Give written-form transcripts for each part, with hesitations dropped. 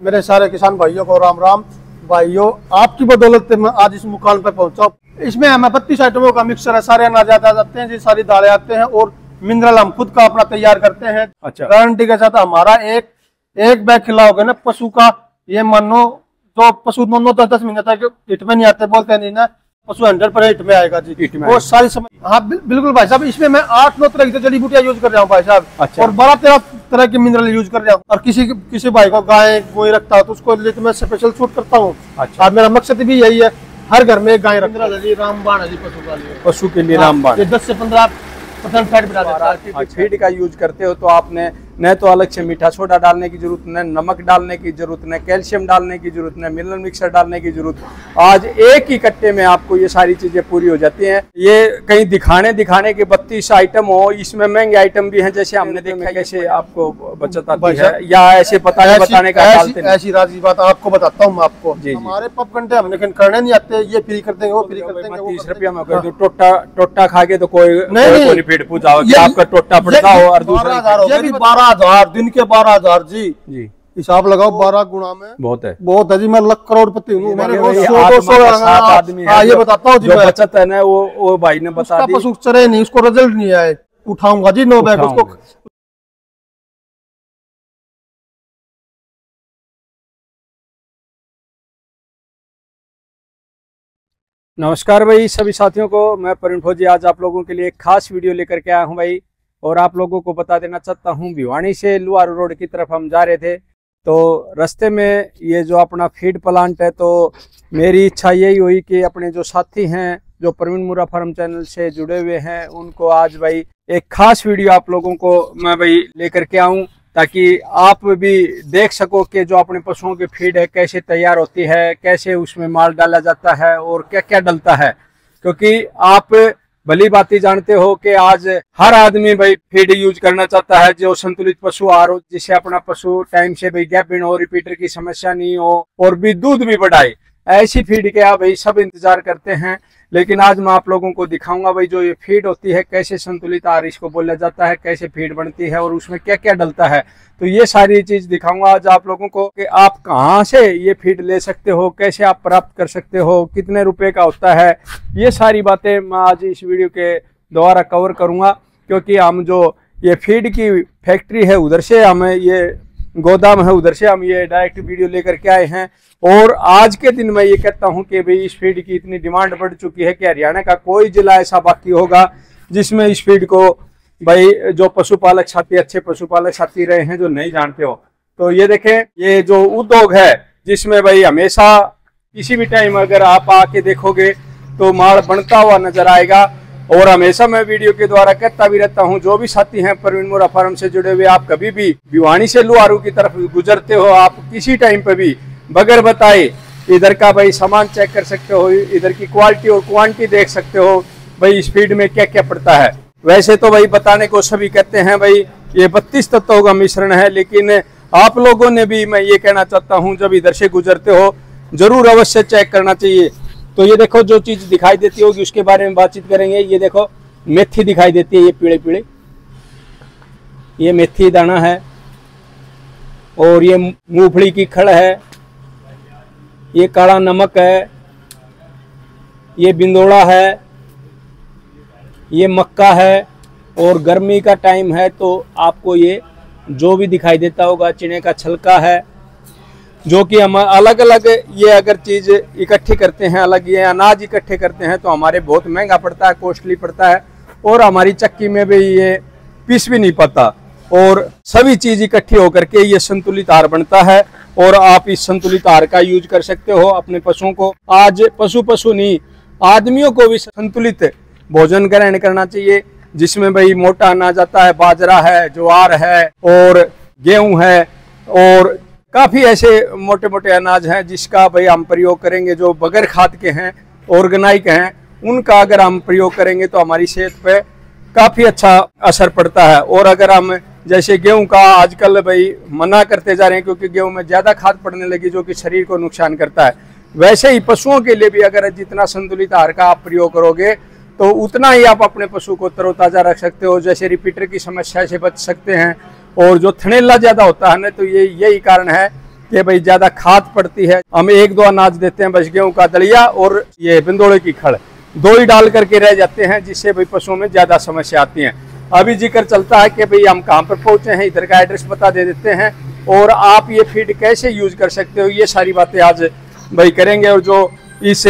मेरे सारे किसान भाइयों को राम राम। भाइयों, आपकी बदौलत से मैं आज इस मुकाम पर पहुंचा। इसमें हमें 32 आइटमों का मिक्सर है, सारे अनाज आ जाते हैं जी, सारी दालें आते हैं और मिनरल हम खुद का अपना तैयार करते हैं। अच्छा। गारंटी के साथ हमारा एक बैग खिलाओगे ना पशु का, ये मानो तो पशु 9-10 महीने तक हिट में नहीं आते, बोलते नहीं ना, पशु 100% हिट में आएगा जी। वो सारी समय, हाँ बिल्कुल भाई साहब। इसमें मैं 8-9 तरह की जड़ी बूटियां यूज कर रहा हूँ भाई साहब। अच्छा। और 12-13 तरह के मिनरल यूज कर रहा हूँ। और किसी भाई को गाय गोई रखता है तो उसको लिए मैं स्पेशल शूट करता हूँ। अच्छा। और मेरा मकसद भी यही है, हर घर में एक गाय रखना है। रामबाण है जी पशु के लिए रामबाण 10 से 15% फैट बढ़ा देता है। फीड का यूज करते हो तो आपने न तो अलग से मीठा सोडा डालने की जरूरत, न नमक डालने की जरूरत, न कैल्शियम डालने की जरूरत, न मिनरल मिक्सर डालने की जरूरत। आज एक ही कट्टे में आपको ये सारी चीजें पूरी हो जाती हैं। ये कहीं दिखाने के 32 आइटम हो, इसमें महंगे आइटम भी हैं, जैसे हमने देखा कैसे आपको बचत आती है, या ऐसे बताने का डालते हैं। ऐसी राजी बात आपको बताता हूँ मैं आपको। हमारे पप घंटे हमने करने नहीं आते, ये फ्री कर देंगे, वो फ्री कर देंगे। 30 रुपया में कर दो, टोटा खा के तो कोई नहीं पेट पूजा हो कि आपका टोटा पड़ता हो। और दूसरा 12,000 दिन के 12,000 जी हिसाब लगाओ, 12 गुणा में बहुत है जी। मैं लाख करोड़पति हूँ। आदमी ये बताता हूँ जी, बचत है ना, वो भाई ने बता दी। पशु चरे नहीं, उसको रिजल्ट नहीं आए, उठाऊंगा जी 9 बैग उसको। नमस्कार भाई सभी साथियों को, मैं प्रवीण फौजी आज आप लोगों के लिए एक खास वीडियो लेकर के आया हूं भाई। और आप लोगों को बता देना चाहता हूं, भिवानी से लुआरू रोड की तरफ हम जा रहे थे, तो रास्ते में ये जो अपना फीड प्लांट है, तो मेरी इच्छा यही हुई कि अपने जो साथी हैं जो प्रवीण मुर्रा फार्म चैनल से जुड़े हुए हैं, उनको आज भाई एक खास वीडियो आप लोगों को मैं भाई लेकर के आऊँ, ताकि आप भी देख सको कि जो अपने पशुओं की फीड है कैसे तैयार होती है, कैसे उसमें माल डाला जाता है और क्या क्या डलता है। क्योंकि आप भली बात ही जानते हो कि आज हर आदमी भाई फीड यूज करना चाहता है जो संतुलित पशु आहार हो, जिससे अपना पशु टाइम से भाई गैपिंग हो, रिपीटर की समस्या नहीं हो और भी दूध भी बढ़ाए। ऐसी फीड के भाई सब इंतजार करते हैं, लेकिन आज मैं आप लोगों को दिखाऊंगा भाई जो ये फीड होती है, कैसे संतुलित आहार इसको बोला जाता है, कैसे फीड बनती है और उसमें क्या क्या डलता है। तो ये सारी चीज दिखाऊंगा आज आप लोगों को कि आप कहाँ से ये फीड ले सकते हो, कैसे आप प्राप्त कर सकते हो, कितने रुपए का होता है। ये सारी बातें मैं आज इस वीडियो के द्वारा कवर करूंगा, क्योंकि हम जो ये फीड की फैक्ट्री है उधर से हमें ये गोदाम है, उधर से हम ये डायरेक्ट वीडियो लेकर के आए हैं। और आज के दिन मैं ये कहता हूं कि भाई इस फीड की इतनी डिमांड बढ़ चुकी है कि हरियाणा का कोई जिला ऐसा बाकी होगा जिसमें इस फीड को भाई जो पशुपालक साथी, अच्छे पशुपालक साथी रहे हैं, जो नहीं जानते हो। तो ये देखें, ये जो उद्योग है जिसमें भाई हमेशा किसी भी टाइम अगर आप आके देखोगे तो माल बनता हुआ नजर आएगा। और हमेशा मैं वीडियो के द्वारा कहता भी रहता हूं, जो भी साथी हैं प्रवीण मुर्रा फार्म से जुड़े हुए, आप कभी भी भिवानी से लुआरू की तरफ गुजरते हो, आप किसी टाइम पे भी बगैर बताए इधर का भाई सामान चेक कर सकते हो, इधर की क्वालिटी और क्वांटिटी देख सकते हो भाई इस फीड में क्या क्या पड़ता है। वैसे तो भाई बताने को सभी कहते हैं भाई ये 32 तत्वों का मिश्रण है, लेकिन आप लोगों ने भी, मैं ये कहना चाहता हूँ, जब इधर से गुजरते हो जरूर अवश्य चेक करना चाहिए। तो ये देखो, जो चीज दिखाई देती होगी उसके बारे में बातचीत करेंगे। ये देखो, मेथी दिखाई देती है, ये पीले पीले, ये मेथी दाना है। और ये मूंगफली की खड़ है, ये काला नमक है, ये बिंदोड़ा है, ये मक्का है। और गर्मी का टाइम है तो आपको ये जो भी दिखाई देता होगा, चने का छिलका है, जो कि हम अलग अलग ये अगर चीज इकट्ठी करते हैं, अलग ये अनाज इकट्ठे करते हैं तो हमारे बहुत महंगा पड़ता है, कॉस्टली पड़ता है, और हमारी चक्की में भी ये पीस भी नहीं पाता। और सभी चीज इकट्ठी होकर के ये संतुलित आहार बनता है, और आप इस संतुलित आहार का यूज कर सकते हो अपने पशुओं को। आज पशु नहीं, आदमियों को भी संतुलित भोजन ग्रहण करना चाहिए, जिसमें भाई मोटा अनाज आता है, बाजरा है, ज्वार है और गेहूं है, और काफी ऐसे मोटे मोटे अनाज हैं जिसका भाई हम प्रयोग करेंगे, जो बगैर खाद के हैं, ऑर्गेनाइक हैं, उनका अगर हम प्रयोग करेंगे तो हमारी सेहत पे काफी अच्छा असर पड़ता है। और अगर हम जैसे गेहूं का आजकल भाई मना करते जा रहे हैं, क्योंकि गेहूं में ज्यादा खाद पड़ने लगी जो कि शरीर को नुकसान करता है, वैसे ही पशुओं के लिए भी अगर जितना संतुलित आहार का आप प्रयोग करोगे तो उतना ही आप अपने पशु को तरोताजा रख सकते हो। जैसे रिपीटर की समस्या से बच सकते हैं, और जो थनेला ज्यादा होता है ना, तो ये यही कारण है कि भाई ज्यादा खाद पड़ती है। हम एक दो अनाज देते हैं, बस गेहूं का दलिया और ये बिंदोड़े की खड़, दो ही डाल करके रह जाते हैं, जिससे भाई पशुओं में ज्यादा समस्या आती है। अभी जिक्र चलता है कि भाई हम कहाँ पर पहुंचे हैं, इधर का एड्रेस बता दे देते हैं और आप ये फीड कैसे यूज कर सकते हो, ये सारी बातें आज भाई करेंगे। और जो इस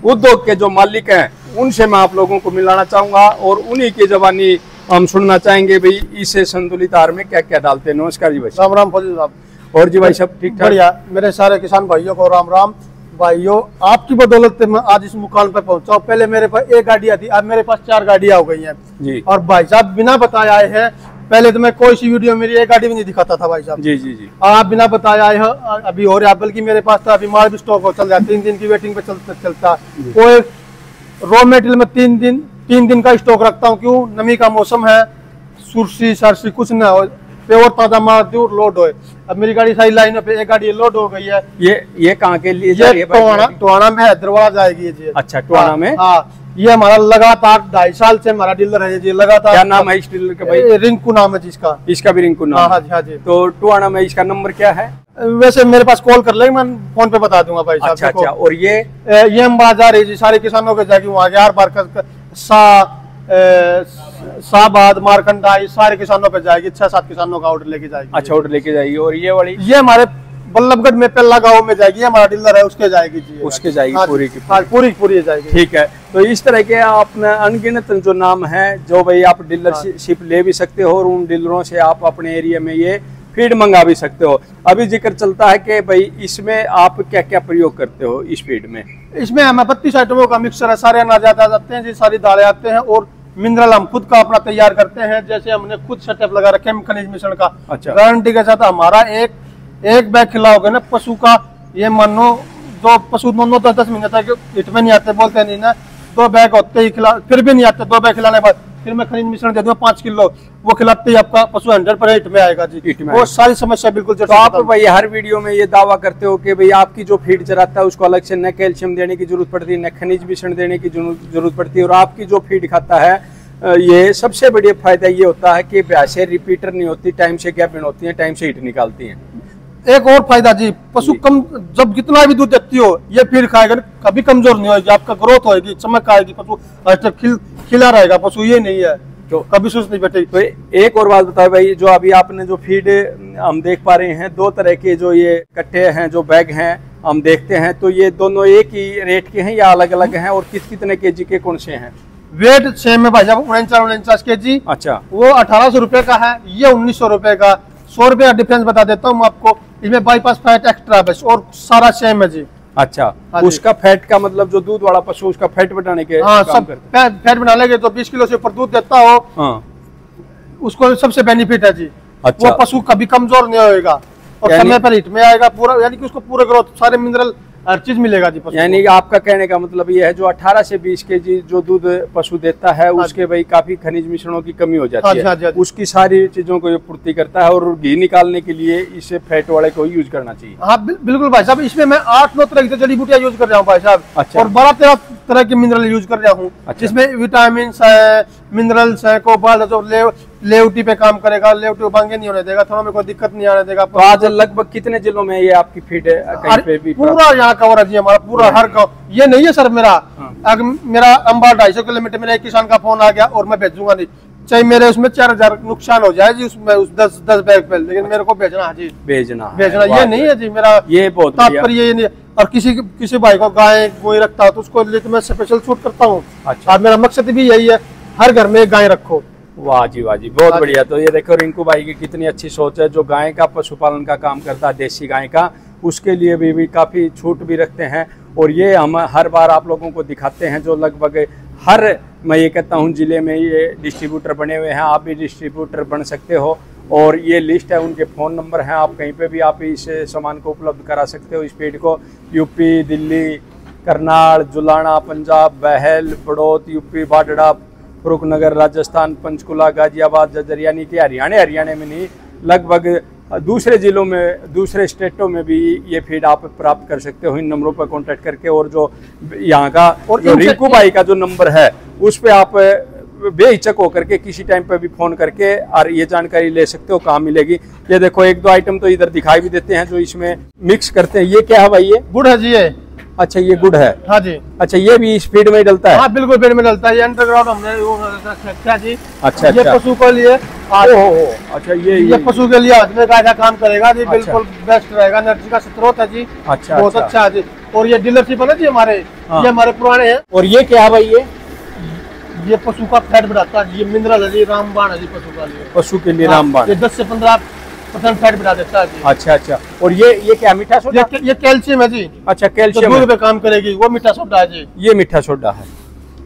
उद्योग के जो मालिक हैं उनसे मैं आप लोगों को मिलाना चाहूंगा और उन्हीं की जबानी हम सुनना चाहेंगे भाई इसे संतुलित आहार में क्या क्या डालते हैं। नमस्कार जी भाई। राम राम फौजी साहब। और जी भाई सब ठीक ठाक? बढ़िया। मेरे सारे किसान भाइयों को राम राम। भाइयों, आपकी बदौलत मैं आज इस मुकाम पर पहुंचा हूं। पहले मेरे पास एक गाड़ी आती, अब मेरे पास 4 गाड़ियां हो गई हैं जी। और भाई साहब बिना बताए आए हैं। पहले तो मैं कोई सी वीडियो मेरी एक गाड़ी भी नहीं दिखाता था भाई साहब। जी जी जी। आप बिना बताए आए हो, अभी हो रहा, बल्कि मेरे पास अभी माल भी स्टॉक हो चल रहा है, 3 दिन की वेटिंग पे चलता। कोई रॉ मेटेरियल में 3 दिन का स्टॉक रखता हूँ। क्यों? नमी का मौसम है, सुरसी सरसी कुछ ना हो, प्योर ताजा माल दूर लोड हो। अब मेरी गाड़ी सही लाइन पे एक गाड़ी लोड हो गई है। ये कहाँ के लिए? ये टोहाना में हैदराबाद जाएगी जी। अच्छा, टोहाना में। हाँ, ये हमारा लगातार 2.5 साल से हमारा डीलर है जी। लगातार। क्या नाम है इस डीलर का भाई? रिंकू नाम है जिसका। इसका भी रिंकू नाम? हाँ जी, हाँ जी। तो टोहाना में इसका नंबर क्या है? वैसे मेरे पास कॉल कर लेंगे, मैं फोन पे बता दूंगा भाई साहब। अच्छा अच्छा। और ये हम बाजार है जी, सारे किसानों के जाएगी वहाँ के, बार शाहबाद मारकंडा, ये सारे किसानों पे जाएगी। 6-7 किसानों का ऑर्डर लेके जाएगी। अच्छा, ऑर्डर लेके जाएगी। और ये वाली? ये हमारे बल्लभगढ़ में पल्ला गांव में जाएगी, हमारा डीलर है, उसके जाएगी जी। उसके जाएगी। हाँ, पूरी की पूरी जाएगी। ठीक है। तो इस तरह के अपने अनगिनत जो नाम है, जो भाई आप डीलरशिप ले भी सकते हो और उन डीलरों से आप अपने एरिया में ये फीड मंगा भी सकते हो। अभी जिक्र चलता है कि भाई इसमें आप क्या क्या प्रयोग करते हो इस फीड में? इसमें हमें 32 आइटमों का मिक्सर है, सारे अनाज आ जाते हैं जी, सारी दालें आते हैं और मिनरल हम खुद का अपना तैयार करते हैं। जैसे हमने खुद सेटअप लगा रखे हैं खनिज मिश्रण का। अच्छा। गारंटी के साथ हमारा एक बैग खिलाओगे ना पशु का, ये मानो जो पशु 9-10 महीने तक हिट में नहीं आते, बोलते नहीं ना, 2 बैग होते ही खिला, फिर भी नहीं आते। 2 बैग खिलाने के बाद फिर मैं खनिज मिश्रण दे दूंगा 5 किलो, वो खिलाते ही आपका पशु 100% हिट में आएगा जी। वो सारी समस्या बिल्कुल। तो आप भाई हर वीडियो में ये दावा करते हो कि भाई आपकी जो फीड चलाता है उसको अलग से न कैल्शियम देने की जरूरत पड़ती है, न खनिज मिश्रण देने की जरूरत पड़ती है, और आपकी जो फीड खाता है ये सबसे बड़ी फायदा ये होता है कि भैंसें रिपीटर नहीं होती, टाइम से गैप नहीं होती है, टाइम से हिट निकालती हैं। एक और फायदा जी, पशु कम, जब जितना भी दूध देती हो ये फीड खाएगा कभी कमजोर नहीं होगी, आपका ग्रोथ होगी, चमक आएगी, पशु खिला रहेगा पशु, ये नहीं है तो कभी सुस्त नहीं बैठेगी। तो एक और बात बताओ भाई, जो अभी आपने जो फीड हम देख पा रहे हैं, 2 तरह के जो ये कट्टे हैं, जो बैग हैं हम देखते हैं, तो ये दोनों एक ही रेट के हैं या अलग अलग हैं? और कितने केजी के कौन से हैं? वेट सेम है भाई साहब, 49 केजी। अच्छा। वो 1800 रुपए का है, ये 1900 रुपए का। 100 रुपए का डिफरेंस बता देता हूँ आपको। इसमें बाईपास फैट एक्स्ट्रा बस, और सारा सेम है जी। अच्छा। उसका फैट का मतलब जो दूध वाला पशु उसका फैट बढ़ाने के? हाँ, सब फैट बना लेंगे तो 20 किलो से ऊपर दूध देता हो। हाँ। उसको सबसे बेनिफिट है जी। अच्छा। वो पशु कभी कमजोर नहीं होगा और समय पर हिट में आएगा पूरा, यानी कि उसको पूरे ग्रोथ, सारे मिनरल, हर चीज मिलेगा जी पशु। यानी आपका कहने का मतलब ये है जो 18 से 20 केजी जो दूध पशु देता है उसके भाई काफी खनिज मिश्रणों की कमी हो जाती है, उसकी सारी चीजों को ये पूर्ति करता है, और घी निकालने के लिए इसे फैट वाले को यूज करना चाहिए। हाँ बिल्कुल भाई साहब, इसमें मैं 8-9 तरह की जड़ी बूटियां यूज कर रहा हूँ भाई साहब। अच्छा। और 12-13 तरह के मिनरल यूज कर रहा हूँ। अच्छा। जिसमें विटामिन है, मिनरल्स है, कोबाल्ट, जो लेवटी पे काम करेगा, लेवटी बांगे नहीं होने देगा, थोड़ा में कोई दिक्कत नहीं आने देगा। तो आज लगभग कितने जिलों में ये आपकी फीड है? कहीं पे भी पूरा यहाँ कवर है जी हमारा, पूरा हर गाँव। ये नहीं है सर मेरा, अगर मेरा अंबा 250 किलोमीटर, मेरा एक किसान का फोन आ गया और मैं भेजूंगा नहीं, चाहे मेरे उसमें 4000 नुकसान हो जाए जी उसमें, उस 10 बैग पे, लेकिन मेरे को भेजना है जी, भेजना ये नहीं है जी मेरा। ये बहुत तात्पर्य ये नहीं। और किसी भाई को गाय कोई रखता है तो उसको लिए तो मैं स्पेशल छूट करता हूँ। अच्छा। मेरा मकसद भी यही है, हर घर में गाय रखो। वाह जी वाह जी, बहुत बढ़िया। तो ये देखो रिंकू भाई की कितनी अच्छी सोच है, जो गाय का पशुपालन का काम करता है, देसी गाय का, उसके लिए भी काफी छूट भी रखते हैं। और ये हम हर बार आप लोगों को दिखाते हैं, जो लगभग हर, मैं ये कहता हूँ, जिले में ये डिस्ट्रीब्यूटर बने हुए हैं। आप भी डिस्ट्रीब्यूटर बन सकते हो, और ये लिस्ट है, उनके फ़ोन नंबर हैं, आप कहीं पे भी आप इस सामान को उपलब्ध करा सकते हो। इस फीड को यूपी, दिल्ली, करनाल, जुलाना, पंजाब, बहल, बड़ौत, यूपी, बाडड़ा, फरुखनगर, राजस्थान, पंचकुला, गाजियाबाद, जज्जर, यानी कि हरियाणा में नहीं, लगभग दूसरे जिलों में, दूसरे स्टेटों में भी ये फीड आप प्राप्त कर सकते हो इन नंबरों पर कांटेक्ट करके। और जो यहाँ का, और रिंकू भाई का जो नंबर है उस पे आप बेहिचक होकर के किसी टाइम पे भी फोन करके और ये जानकारी ले सकते हो कहाँ मिलेगी। ये देखो एक दो आइटम तो इधर दिखाई भी देते हैं जो इसमें मिक्स करते हैं। ये क्या है भाई? ये गुड़ है जी। ये अच्छा, ये गुड़ है। हाँ जी। अच्छा, ये भी इस फीड में डलता है? हाँ बिल्कुल फीड में डलता है। ये अंडरग्राउंड हमने क्या जी। अच्छा, ये पशु के लिए। अच्छा, ये पशु के लिए आज में गाय काम करेगा जी। बिल्कुल बेस्ट रहेगा, एनर्जी का स्रोत है जी। अच्छा, बहुत अच्छा है जी। और ये डीलरशिप है ना जी हमारे, ये हमारे पुराने हैं। और ये क्या है भाई? ये पशु का फैट बढ़ाता है। ये मिनरल है जी, रामबाण है जी पशु का लिए। पशु के लिए रामबाण। ये 10 से 15% फैट बढ़ा देता है जी। अच्छा अच्छा। और ये क्या मीठा सोडा? ये कैल्शियम है जी। अच्छा, कैल्शियम दूध पे काम करेगी, वो मीठा सोडा है जी। ये मीठा सोडा है।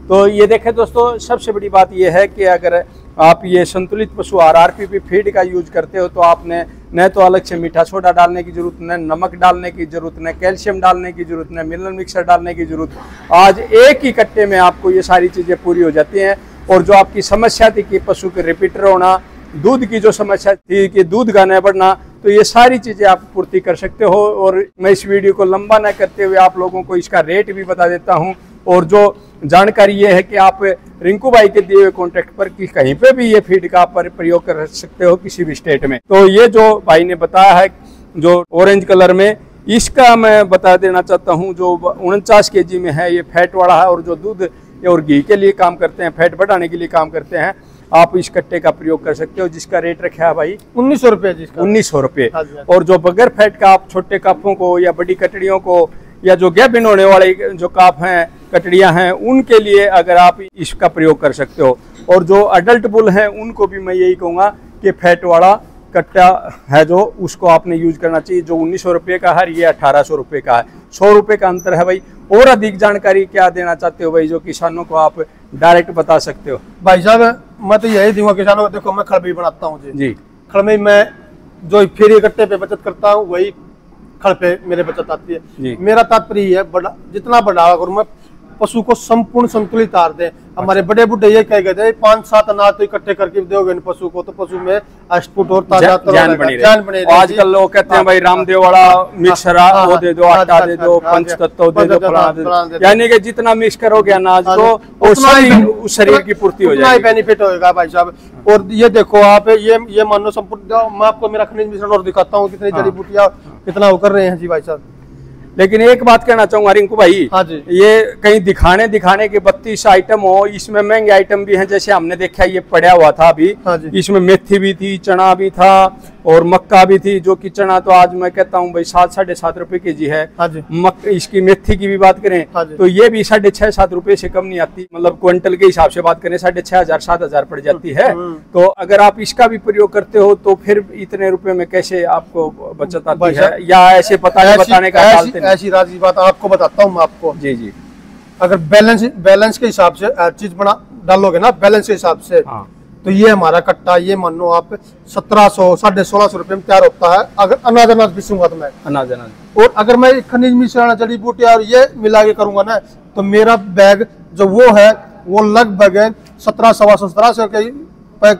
तो ये देखें दोस्तों, सबसे बड़ी बात ये है कि अगर आप ये संतुलित पशु आहार RPP फीड का यूज करते हो तो आपने न तो अलग से मीठा सोडा डालने की जरूरत, न नमक डालने की जरूरत, न कैल्शियम डालने की जरूरत, न मिनरल मिक्सर डालने की जरूरत। आज एक ही कट्टे में आपको ये सारी चीजें पूरी हो जाती हैं। और जो आपकी समस्या थी कि पशु के रिपीटर होना, दूध की जो समस्या थी कि दूध का न बढ़ना, तो ये सारी चीजें आप पूर्ति कर सकते हो। और मैं इस वीडियो को लंबा न करते हुए आप लोगों को इसका रेट भी बता देता हूँ। और जो जानकारी ये है कि आप रिंकू भाई के दिए हुए कॉन्टैक्ट पर कि कहीं पे भी ये फीड का प्रयोग कर सकते हो किसी भी स्टेट में। तो ये जो भाई ने बताया है जो ऑरेंज कलर में, इसका मैं बता देना चाहता हूँ जो 49 kg में है, ये फैट वाला है। और जो दूध और घी के लिए काम करते हैं, फैट बढ़ाने के लिए काम करते हैं, आप इस कट्टे का प्रयोग कर सकते हो, जिसका रेट रखा है भाई 1900 रुपये जी। 1900 रुपये। और जो बगैर फैट का आप छोटे काफों को या बड़ी कटड़ियों को या जो गैप होने वाले जो काफ हैं, कटड़ियां हैं, उनके लिए अगर आप इसका प्रयोग कर सकते हो। और जो अडल्ट बुल हैं उनको भी मैं यही कहूँगा कि फैट वाला कट्टा है जो उसको आपने यूज करना चाहिए। जो 1900 रुपये का है, ये 1800 रुपये का है। 100 रुपये का अंतर है भाई। और अधिक जानकारी क्या देना चाहते हो भाई जो किसानों को आप डायरेक्ट बता सकते हो? भाई साहब मैं तो यही दूंगा किसानों को, देखो मैं खड़बी बनाता हूँ जी। खड़ में मैं जो फिर इकट्ठे पे बचत करता हूँ वही खड़ पे मेरे बचत आती है। मेरा तात्पर्य है बड़ा जितना बढ़ावा करूँ मैं, पशु को संपूर्ण संतुलित आहार दें। हमारे बड़े बुढ़े ये कह गए थे 5-7 अनाज तो इकट्ठे करके दोगे पशु को तो पशु में अष्टपुट और ताजा जान बने। आजकल लोग कहते हैं भाई रामदेव वाला मिक्सर वो दे दो, आटा दे दो, पंचतत्व दे दो, फलाना दे दो, यानी कि जितना मिक्स करोगे अनाज को उस शरीर की पूर्ति हो जाएगी, बेनिफिट होगा भाई साहब। और ये देखो आप ये मानो संपूर्ण, मैं आपको मेरा खनिज मिश्रण और दिखाता हूँ कितनी जड़ी बूटियां कितना वो कर रहे हैं जी भाई साहब। लेकिन एक बात कहना चाहूंगा रिंकू भाई, हाँ जी, ये कहीं दिखाने के 32 आइटम हो, इसमें महंगे आइटम भी हैं। जैसे हमने देखा ये पड़ा हुआ था अभी, हाँ जी, इसमें मेथी भी थी, चना भी था और मक्का भी थी। जो कि चना तो आज मैं कहता हूँ भाई 7-7.5 रुपए kg है। हाँ जी। इसकी मेथी की भी बात करें, हाँ तो ये भी 6.5-7 रुपए से कम नहीं आती। मतलब क्विंटल के हिसाब से बात करें 6,500-7,000 पड़ जाती है। तो अगर आप इसका भी प्रयोग करते हो तो फिर इतने रुपए में कैसे आपको बचत आती है? या ऐसे बताने का ऐसी राजी बात आपको बताता हूँ मैं आपको। जी जी। अगर बैलेंस के हिसाब से हर चीज बना डालोगे ना, बैलेंस के हिसाब से, हाँ, तो ये हमारा कट्टा ये मान लो आप 1700-1650 रुपए में तैयार होता है। अगर अनाज पीसूंगा तो मैं अनाज और अगर मैं खनिज मिश्रण जड़ी बूटियां और ये मिला के करूंगा ना, तो मेरा बैग जो वो है वो लगभग 1700-1750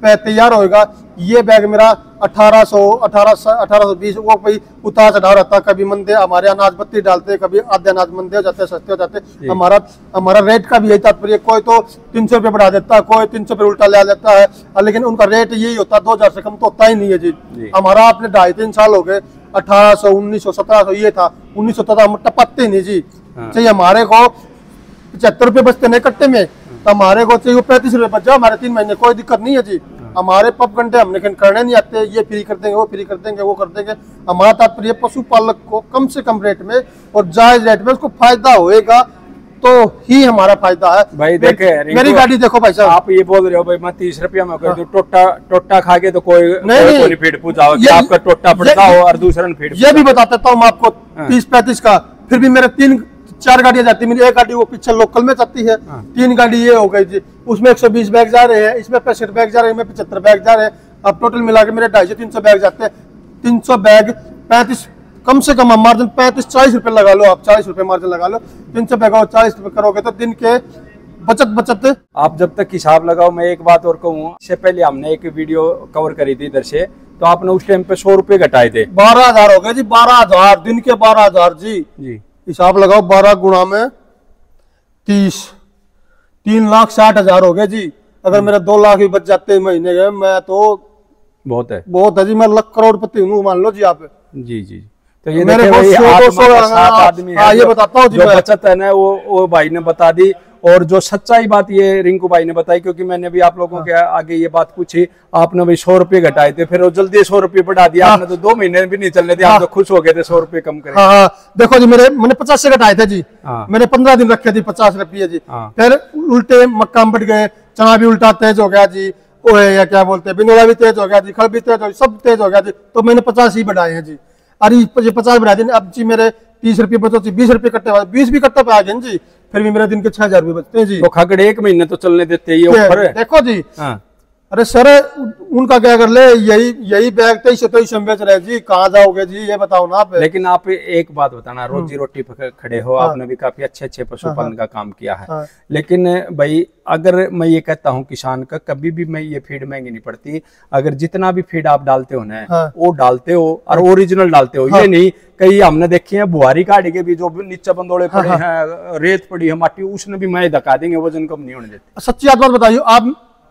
पे तैयार होगा। ये बैग मेरा 1820 वो कोई उतार चढ़ाव रहता। कभी मंदे हमारे अनाज बत्ती डालते, कभी आधे अनाज मंदे हो जाते, सस्ते हो जाते। हमारा रेट का भी यही तात्पर्य, कोई तो 300 रुपये बढ़ा देता है, कोई 300 रुपये उल्टा ले लेता है, लेकिन उनका रेट यही होता है, 2000 से कम तो होता ही नहीं है जी। हमारा आपने 2.5-3 साल हो गए, 1800, 1900, 1700 ये था, 1900 तो हम टपकते नहीं जी। चाहिए हमारे को 75 रुपये बचते नहीं कट्टे में, तो हमारे को चाहिए 35 रुपये बच जाओ हमारे 3 महीने, कोई दिक्कत नहीं है जी। हमारे पप घंटे हमने करने नहीं आते, ये फ्री कर देंगे, वो फ्री कर देंगे, वो कर देंगे। हमारा तात्पर्य पशुपालक को कम से कम रेट में और जायज रेट में उसको फायदा होएगा तो ही हमारा फायदा है भाई। देखे मेरी गाड़ी देखो भाई साहब, आप ये बोल रहे हो भाई मैं 30 रुपया में कर दूं, टोटा खा के तो कोई नहीं फीड पूछा कि आपका टोटा पड़ता हो और दूसरा फीड। ये भी बता देता हूँ मैं आपको 30-35 का, फिर भी मेरे 3-4 गाड़ियां जाती है। मेरी एक गाड़ी वो पीछे लोकल में जाती है, 3 गाड़ी ये हो गई जी। उसमें 120 बैग जा रहे हैं, इसमें 65 बैग जा रहे हैं, 75 बैग जा रहे हैं। अब टोटल मिला के मेरे 250-300 बैग जाते हैं। 300 बैग 35 कम से कम मार्जिन 35-40 रुपए लगा लो आप, 40 रुपए मार्जिन लगा लो। 300 बैग और 40 रुपए करोगे तो दिन के बचत आप जब तक हिसाब लगाओ। मैं एक बात और कहूँ, इससे पहले हमने एक वीडियो कवर करी थी इधर से, तो आपने उस टाइम पे 100 रुपए घटाए थे, 12,000 हो गए जी। 12,000 दिन के 12,000 जी। हिसाब लगाओ, 12 गुणा में 30, 3,60,000 हो गए जी। अगर मेरे 2 लाख भी बच जाते महीने के, मैं तो बहुत है, बहुत है जी। मैं लाख करोड़पति हूँ मान लो जी आप। जी जी। तो ये मेरे देखिए भाई, 200 आदमी है, ये बताता हूँ जी। जो बचत है ना वो भाई ने बता दी। और जो सच्चाई बात ये रिंकू भाई ने बताई, क्योंकि मैंने भी आप लोगों के आगे ये बात पूछी, आपने भाई 100 रुपये घटाए थे, फिर वो जल्दी 100 रुपये बढ़ा दिया आपने, तो 2 महीने भी नहीं चलने दिया, आप तो खुश हो गए थे 100 रुपये कम करें। हाँ, देखो जी, मैंने 50 से घटाए थे जी। मैंने 15 दिन रखे थे 50 रुपये जी। फिर उल्टे मक्का बढ़ गए, चना भी उल्टा तेज हो गया जी, या क्या बोलते हैं, बिनोला भी तेज हो गया जी, खल भी तेज हो गया, सब तेज हो गया जी। तो मैंने 50 ही बढ़ाए हैं जी। अरे ये 50 बढ़ा दिए, अब जी मेरे 30 रुपये बचो जी, 20 रुपये कट्टे, 20 भी कट्टे पे आ गए जी। फिर भी मेरे दिन के 6,000 रुपये बचते हैं जी। तो खगड़े 1 महीने तो चलने देते, ये ऑफर है। देखो जी, अरे सर उनका क्या कर ले, यही बैग 23 में बेच रहे जी, कहाँ जाओगे जी, ये बताओ ना आप। लेकिन आप एक बात बताना, रोजी रोटी पे खड़े हो, आपने भी काफी अच्छे पशुपालन का काम किया है। लेकिन भाई अगर मैं ये कहता हूँ किसान का, कभी भी मैं ये फीड महंगी नहीं पड़ती। अगर जितना भी फीड आप डालते हो ना, वो डालते हो और ओरिजिनल डालते हो, ये नहीं कई हमने देखी है बुहारी काट के भी जो नीचे बंदोड़े पड़े हैं, रेत पड़ी है, माटी, उसने भी मैं धका देंगे, वजन कम नहीं होने देते। सच्ची बात बताइए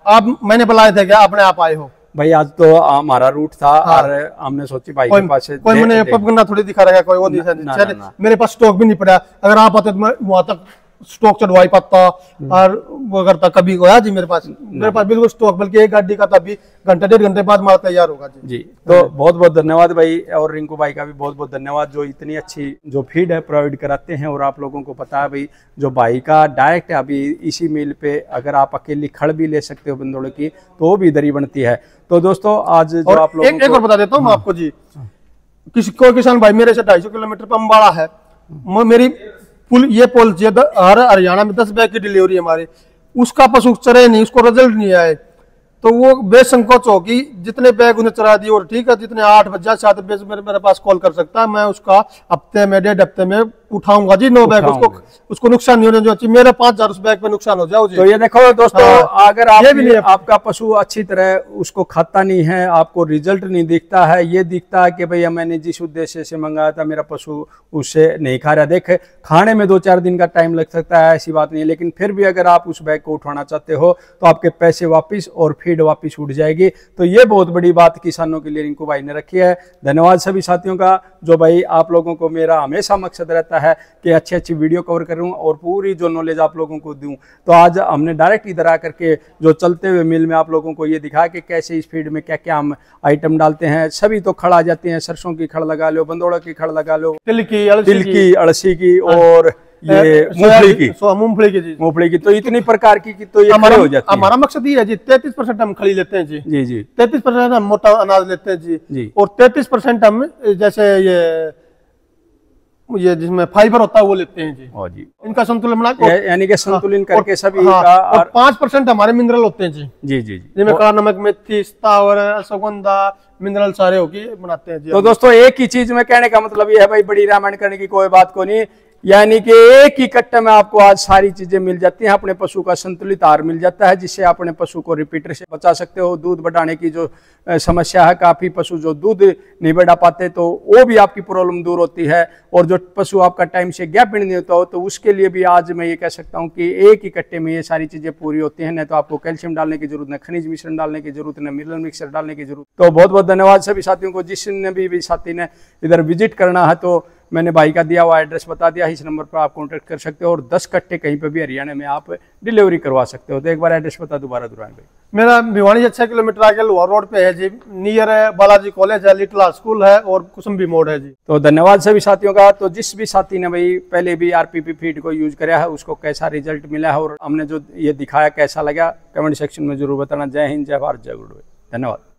आप मैंने बुलाए थे क्या, अपने आप आए हो? भाई आज तो हमारा रूट था और हमने सोची भाई के पास कोई मैंने पपगंडा थोड़ी दिखा रहा है, कोई वो नहीं। मेरे पास स्टॉक भी नहीं पड़ा, अगर आप आते तो मैं वहां तक स्टॉक चढ़वाई पाता और वो करता। कभी गया जी मेरे पास बिल्कुल स्टॉक, बल्कि एक गाड़ी का तभी घंटे 1.5 घंटे बाद माल तैयार होगा जी। तो बहुत बहुत धन्यवाद भाई, और रिंकू भाई का भी बहुत बहुत धन्यवाद, जो इतनी अच्छी जो फीड है प्रोवाइड कराते हैं। और आप लोगों को पता है भाई, जो भाई का डायरेक्ट है अभी इसी मिल पे, अगर आप अकेली खड़ भी ले सकते हो बंदोड़े की, तो वो भी इधर ही बनती है। तो दोस्तों आज जो आप लोग एक और बता देता हूँ मैं आपको जी, कोई किसान भाई मेरे से 250 किलोमीटर पर अम्बाड़ा है, मेरी ये पॉलिसी है, हर हरियाणा में 10 बैग की डिलीवरी हमारे, उसका पशु चरे नहीं, उसको रिजल्ट नहीं आए, तो वो बेसंकोच हो कि जितने बैग उन्हें चला दिए और ठीक है, जितने 8 बजे 7 बजे मेरे पास कॉल कर सकता है, मैं उसका हफ्ते में 1.5 हफ्ते में उठाऊंगा जी 9 बैग, उसको नुकसान नहीं होने जो, मेरे 5,000 उस बैग पे नुकसान हो जाओ जी। तो ये देखो दोस्तों, अगर आपका पशु अच्छी तरह उसको खाता नहीं है, आपको रिजल्ट नहीं दिखता है, ये दिखता है कि भाई मैंने जिस उद्देश्य से मंगाया था मेरा पशु उससे नहीं खा रहा, देख खाने में 2-4 दिन का टाइम लग सकता है, ऐसी बात नहीं है, लेकिन फिर भी अगर आप उस बैग को उठाना चाहते हो तो आपके पैसे वापिस और फीड वापिस उठ जाएगी। तो ये बहुत बड़ी बात किसानों के लिए रिंकू भाई ने रखी है। धन्यवाद सभी साथियों का, जो भाई आप लोगों को, मेरा हमेशा मकसद रहता है कि अच्छी वीडियो कवर करूं और पूरी जो नॉलेज आप लोगों को दूं। तो आज हमने डायरेक्ट इधर आकर के जो चलते हुए मिल में आप लोगों को ये दिखाया कि कैसे इस फीड में क्या क्या हम आइटम डालते हैं। सभी तो खड़ आ जाते हैं, सरसों की खड़ लगा लो, बंदोड़ा की खड़ लगा लो, तिल की, अड़सी की और ये मूंगफली की तो इतनी प्रकार की तो ये खड़े हो जाती है। हमारा मकसद ये है जी, 33% हम खड़ी लेते हैं जी। जी जी 33% हम मोटा अनाज लेते हैं जी। और 33% हम जैसे ये जिसमें फाइबर होता है वो लेते हैं जी। इनका संतुलन बना, यानी कि संतुलन करके सभी का। और 5% हमारे मिनरल होते हैं जी। जी जी जिसमें काला नमक, मेथी, स्थावर, अश्वगंधा, मिनरल सारे होके बनाते हैं जी। तो दोस्तों एक ही चीज में कहने का मतलब ये है भाई, बड़ी रामायण करने की कोई बात को नहीं, यानी कि एक ही कट्टे में आपको आज सारी चीजें मिल जाती हैं। अपने पशु का संतुलित आहार मिल जाता है, जिससे अपने पशु को रिपीटर से बचा सकते हो। दूध बढ़ाने की जो समस्या है, काफी पशु जो दूध नहीं बढ़ा पाते, तो वो भी आपकी प्रॉब्लम दूर होती है। और जो पशु आपका टाइम से गैप नहीं होता हो, तो उसके लिए भी आज मैं ये कह सकता हूँ कि एक ही कट्टे में ये सारी चीजें पूरी होती हैं। नहीं तो आपको कैल्शियम डालने की जरूरत, न खनिज मिश्रण डालने की जरूरत, न मिनरल मिक्सर डालने की जरूरत। तो बहुत बहुत धन्यवाद सभी साथियों को, जिसने भी साथी ने इधर विजिट करना है, तो मैंने भाई का दिया हुआ एड्रेस बता दिया, इस नंबर पर आप कांटेक्ट कर सकते हो और 10 कट्टे कहीं पे भी हरियाणा में आप डिलीवरी करवा सकते हो। तो एक बार एड्रेस बता दोबारा दुरान भाई। मेरा भिवानी 6 किलोमीटर आगे लोहार रोड पे है जी, नियर है बालाजी कॉलेज है, लिटिल स्कूल है और कुसुम्बी मोड़ है जी। तो धन्यवाद सभी साथियों का। तो जिस भी साथी ने भाई पहले भी आरपीपी फीड को यूज कराया है, उसको कैसा रिजल्ट मिला है और हमने जो ये दिखाया कैसा लगा, कमेंट सेक्शन में जरूर बताना। जय हिंद, जय भारत, जय गुरु। धन्यवाद।